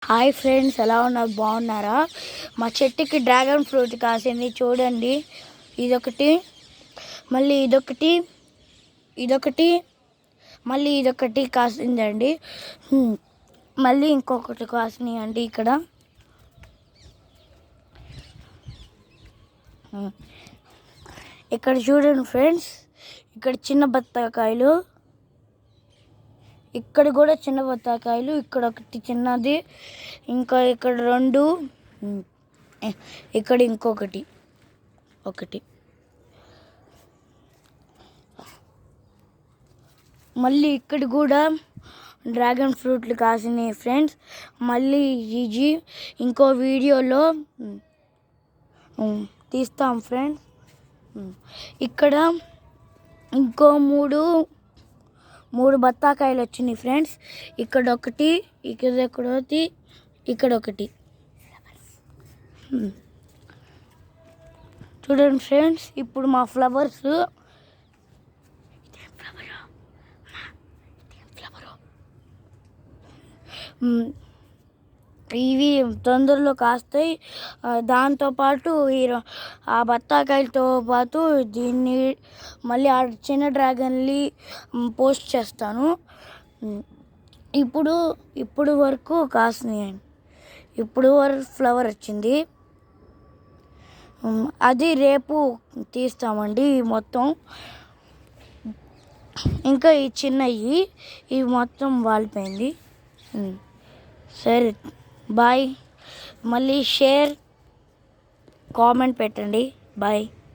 Hi friends, ఎలా ఉన్నారు? బాగున్నారా? మా చెట్టుకి డ్రాగన్ ఫ్రూట్ కాసింది చూడండి. ఇదొకటి, మళ్ళీ ఇదొకటి, ఇదొకటి, మళ్ళీ ఇదొకటి కాసిందండి. మళ్ళీ ఇంకొకటి కాసినాయి అండి ఇక్కడ. ఇక్కడ చూడండి ఫ్రెండ్స్, ఇక్కడ చిన్న బత్తాకాయలు, ఇక్కడ కూడా చిన్న బత్తాకాయలు, ఇక్కడ ఒకటి చిన్నది, ఇంకా ఇక్కడ రెండు, ఇక్కడ ఇంకొకటి ఒకటి, మళ్ళీ ఇక్కడ కూడా డ్రాగన్ ఫ్రూట్లు కాసినాయి ఫ్రెండ్స్. మళ్ళీ ఇది ఇంకో వీడియోలో తీస్తాం ఫ్రెండ్స్. ఇక్కడ ఇంకో మూడు బత్తాకాయలు వచ్చినాయి ఫ్రెండ్స్. ఇక్కడ ఒకటి, ఇక్కడ ఒకటి చూడండి ఫ్రెండ్స్. ఇప్పుడు మా ఫ్లవర్స్ ఇవి తొందరలో కాస్తాయి. దాంతోపాటు ఆ బత్తాకాయలతో పాటు దీన్ని మళ్ళీ ఆ చిన్న డ్రాగన్ని పోస్ట్ చేస్తాను. ఇప్పుడు వరకు కాసినాయి, ఇప్పుడు వరకు ఫ్లవర్ వచ్చింది. అది రేపు తీస్తామండి మొత్తం. ఇంకా ఈ చిన్నవి ఇవి మొత్తం వాలిపోయింది. సరే, బాయ్. మళ్ళీ షేర్, కామెంట్ పెట్టండి. బాయ్.